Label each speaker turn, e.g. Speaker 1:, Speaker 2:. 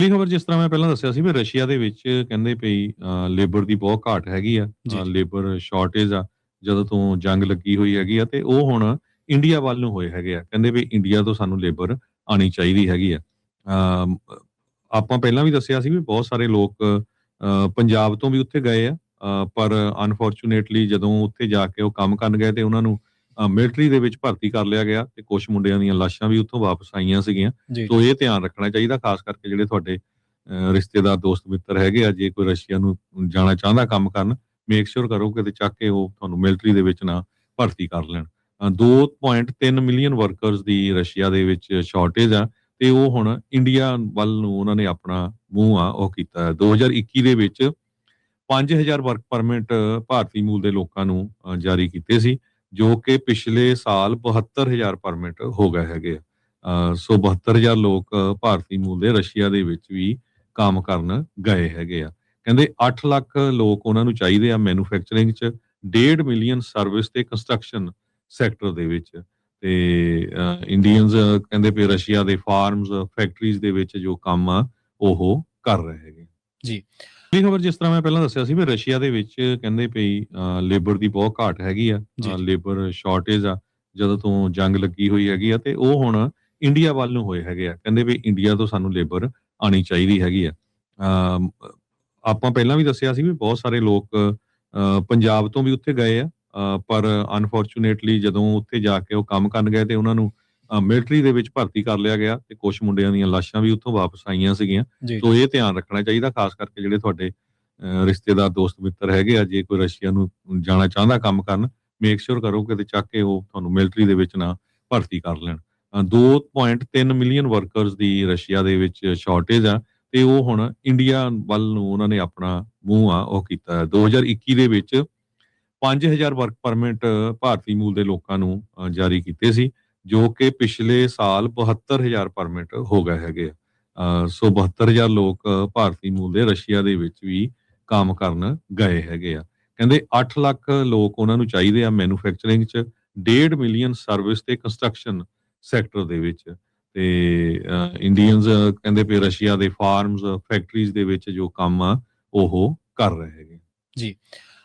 Speaker 1: ਅਗਲੀ ਖਬਰ ਜਿਸ ਤਰ੍ਹਾਂ ਮੈਂ ਪਹਿਲਾਂ ਦੱਸਿਆ ਸੀ ਵੀ ਰਸ਼ੀਆ ਦੇ ਵਿੱਚ ਕਹਿੰਦੇ ਪਈ ਲੇਬਰ ਦੀ ਬਹੁਤ ਘਾਟ ਹੈਗੀ ਆ,
Speaker 2: ਜੀ, ਜੀ।
Speaker 1: ਲੇਬਰ ਸ਼ਾਰਟੇਜ ਆ ਜਦੋਂ ਤੋਂ ਜੰਗ ਲੱਗੀ ਹੋਈ ਹੈਗੀ ਆ ਤੇ ਉਹ ਹੁਣ ਇੰਡੀਆ ਵੱਲ ਨੂੰ ਹੋਏ ਹੈਗੇ ਆ। ਕਹਿੰਦੇ ਵੀ ਇੰਡੀਆ ਤੋਂ ਸਾਨੂੰ ਲੇਬਰ ਆਣੀ ਚਾਹੀਦੀ ਹੈਗੀ ਆ। ਅਮ, ਆਪਾਂ ਪਹਿਲਾਂ ਵੀ ਦੱਸਿਆ ਸੀ ਵੀ ਬਹੁਤ ਸਾਰੇ ਲੋਕ ਪੰਜਾਬ ਤੋਂ ਵੀ ਉੱਥੇ ਗਏ ਆ, ਪਰ ਅਨਫੋਰਚੂਨੇਟਲੀ ਜਦੋਂ ਉੱਥੇ ਜਾ ਕੇ ਉਹ ਕੰਮ ਕਰਨ ਗਏ ਤੇ ਉਹਨਾਂ ਨੂੰ ਮਿਲਟਰੀ ਦੇ ਵਿੱਚ ਭਰਤੀ ਕਰ ਲਿਆ ਗਿਆ ਤੇ ਕੁਝ ਮੁੰਡਿਆਂ ਦੀਆਂ ਲਾਸ਼ਾਂ ਵੀ ਉੱਥੋਂ ਵਾਪਸ ਆਈਆਂ ਸੀਗੀਆਂ।
Speaker 2: ਜੀ,
Speaker 1: ਸੋ
Speaker 2: ਜੀ।
Speaker 1: ਇਹ ਧਿਆਨ ਰੱਖਣਾ ਚਾਹੀਦਾ, ਖਾਸ ਕਰਕੇ ਜਿਹੜੇ ਤੁਹਾਡੇ ਰਿਸ਼ਤੇਦਾਰ ਦੋਸਤ ਮਿੱਤਰ ਹੈਗੇ ਆ, ਜੇ ਕੋਈ ਰਸ਼ੀਆ ਨੂੰ ਜਾਣਾ ਚਾਹੁੰਦਾ ਕੰਮ ਕਰਨ, ਮੇਕ ਸ਼ੋਰ ਕਰੋ ਕਿਤੇ ਚੱਕ ਕੇ ਉਹ ਤੁਹਾਨੂੰ ਮਿਲਟਰੀ ਦੇ ਵਿੱਚ ਨਾ ਭਰਤੀ ਕਰ ਲੈਣ। 2.3 ਮਿਲੀਅਨ ਵਰਕਰਸ ਦੀ ਰਸ਼ੀਆ ਦੇ ਵਿੱਚ ਸ਼ਾਰਟੇਜ ਆ ਤੇ ਉਹ ਹੁਣ ਇੰਡੀਆ ਵੱਲ ਨੂੰ ਉਹਨਾਂ ਨੇ ਆਪਣਾ ਮੂੰਹ ਆ ਉਹ ਕੀਤਾ ਹੈ। 2021 ਦੇ ਵਿੱਚ 5000 ਵਰਕ ਪਰਮਿਟ ਭਾਰਤੀ ਮੂਲ ਦੇ ਲੋਕਾਂ ਨੂੰ ਜਾਰੀ ਕੀਤੇ ਸੀ, ਜੋ ਕਿ ਪਿਛਲੇ ਸਾਲ 72000 ਪਰਮਿਟ ਹੋ ਗਏ ਹੈਗੇ ਆ। ਸੋ 72000 ਲੋਕ ਭਾਰਤੀ ਮੂਲ ਦੇ ਰਸ਼ੀਆ ਦੇ ਵਿੱਚ ਵੀ ਕੰਮ ਕਰਨ ਗਏ ਹੈਗੇ ਆ। ਕਹਿੰਦੇ 8 ਲੱਖ ਲੋਕ ਉਹਨਾਂ ਨੂੰ ਚਾਹੀਦੇ ਆ ਮੈਨੂਫੈਕਚਰਿੰਗ 'ਚ, 1.5 ਮਿਲੀਅਨ ਸਰਵਿਸ ਤੇ ਕੰਸਟਰਕਸ਼ਨ ਸੈਕਟਰ ਦੇ ਵਿੱਚ ਤੇ ਇੰਡੀਅਨਸ ਕਹਿੰਦੇ ਪਏ ਰਸ਼ੀਆ ਦੇ ਫਾਰਮਸ ਫੈਕਟਰੀਜ਼ ਦੇ ਵਿੱਚ ਜੋ ਕੰਮ ਆ ਉਹ ਕਰ ਰਹੇ ਹੈਗੇ।
Speaker 2: ਜੀ।
Speaker 1: ਅਗਲੀ ਖਬਰ ਜਿਸ ਤਰ੍ਹਾਂ ਮੈਂ ਪਹਿਲਾਂ ਦੱਸਿਆ ਸੀ ਵੀ ਰਸ਼ੀਆ ਦੇ ਵਿੱਚ ਕਹਿੰਦੇ ਪਈ ਲੇਬਰ ਦੀ ਬਹੁਤ ਘਾਟ ਹੈਗੀ ਆ,
Speaker 2: ਜੀ, ਜੀ।
Speaker 1: ਲੇਬਰ ਸ਼ਾਰਟੇਜ ਆ ਜਦੋਂ ਤੋਂ ਜੰਗ ਲੱਗੀ ਹੋਈ ਹੈਗੀ ਆ ਤੇ ਉਹ ਹੁਣ ਇੰਡੀਆ ਵੱਲ ਨੂੰ ਹੋਏ ਹੈਗੇ ਆ। ਕਹਿੰਦੇ ਵੀ ਇੰਡੀਆ ਤੋਂ ਸਾਨੂੰ ਲੇਬਰ ਆਣੀ ਚਾਹੀਦੀ ਹੈਗੀ ਆ। ਅਮ, ਆਪਾਂ ਪਹਿਲਾਂ ਵੀ ਦੱਸਿਆ ਸੀ ਵੀ ਬਹੁਤ ਸਾਰੇ ਲੋਕ ਪੰਜਾਬ ਤੋਂ ਵੀ ਉੱਥੇ ਗਏ ਆ, ਪਰ ਅਨਫੋਰਚੂਨੇਟਲੀ ਜਦੋਂ ਉੱਥੇ ਜਾ ਕੇ ਉਹ ਕੰਮ ਕਰਨ ਗਏ ਤੇ ਉਹਨਾਂ ਨੂੰ ਮਿਲਟਰੀ ਦੇ ਵਿੱਚ ਭਰਤੀ ਕਰ ਲਿਆ ਗਿਆ ਤੇ ਕੁਝ ਮੁੰਡਿਆਂ ਦੀਆਂ ਲਾਸ਼ਾਂ ਵੀ ਉੱਥੋਂ ਵਾਪਸ ਆਈਆਂ ਸੀਗੀਆਂ।
Speaker 2: ਜੀ,
Speaker 1: ਸੋ
Speaker 2: ਜੀ।
Speaker 1: ਇਹ ਧਿਆਨ ਰੱਖਣਾ ਚਾਹੀਦਾ, ਖਾਸ ਕਰਕੇ ਜਿਹੜੇ ਤੁਹਾਡੇ ਰਿਸ਼ਤੇਦਾਰ ਦੋਸਤ ਮਿੱਤਰ ਹੈਗੇ ਆ, ਜੇ ਕੋਈ ਰਸ਼ੀਆ ਨੂੰ ਜਾਣਾ ਚਾਹੁੰਦਾ ਕੰਮ ਕਰਨ, ਮੇਕ ਸ਼ੋਰ ਕਰੋ ਕਿਤੇ ਚੱਕ ਕੇ ਉਹ ਤੁਹਾਨੂੰ ਮਿਲਟਰੀ ਦੇ ਵਿੱਚ ਨਾ ਭਰਤੀ ਕਰ ਲੈਣ। 2.3 ਮਿਲੀਅਨ ਵਰਕਰਸ ਦੀ ਰਸ਼ੀਆ ਦੇ ਵਿੱਚ ਸ਼ਾਰਟੇਜ ਆ ਤੇ ਉਹ ਹੁਣ ਇੰਡੀਆ ਵੱਲ ਨੂੰ ਉਹਨਾਂ ਨੇ ਆਪਣਾ ਮੂੰਹ ਆ ਉਹ ਕੀਤਾ ਹੈ। 2021 ਦੇ ਵਿੱਚ 5000 ਵਰਕ ਪਰਮਿਟ ਭਾਰਤੀ ਮੂਲ ਦੇ ਲੋਕਾਂ ਨੂੰ ਜਾਰੀ ਕੀਤੇ ਸੀ, ਜੋ ਕਿ ਪਿਛਲੇ ਸਾਲ 72000 ਪਰਮਿਟ ਹੋ ਗਏ ਹੈਗੇ ਆ। ਸੋ 72000 ਲੋਕ ਭਾਰਤੀ ਮੂਲ ਦੇ ਰਸ਼ੀਆ ਦੇ ਵਿੱਚ ਵੀ ਕੰਮ ਕਰਨ ਗਏ ਹੈਗੇ ਆ। ਕਹਿੰਦੇ 8 ਲੱਖ ਲੋਕ ਉਹਨਾਂ ਨੂੰ ਚਾਹੀਦੇ ਆ ਮੈਨੂਫੈਕਚਰਿੰਗ 'ਚ, 1.5 ਮਿਲੀਅਨ ਸਰਵਿਸ ਤੇ ਕੰਸਟਰਕਸ਼ਨ ਸੈਕਟਰ ਦੇ ਵਿੱਚ ਤੇ ਇੰਡੀਅਨਸ ਕਹਿੰਦੇ ਪਏ ਰਸ਼ੀਆ ਦੇ ਫਾਰਮਸ ਫੈਕਟਰੀਜ਼ ਦੇ ਵਿੱਚ ਜੋ ਕੰਮ ਆ ਉਹ ਕਰ ਰਹੇ ਹੈਗੇ।
Speaker 2: ਜੀ।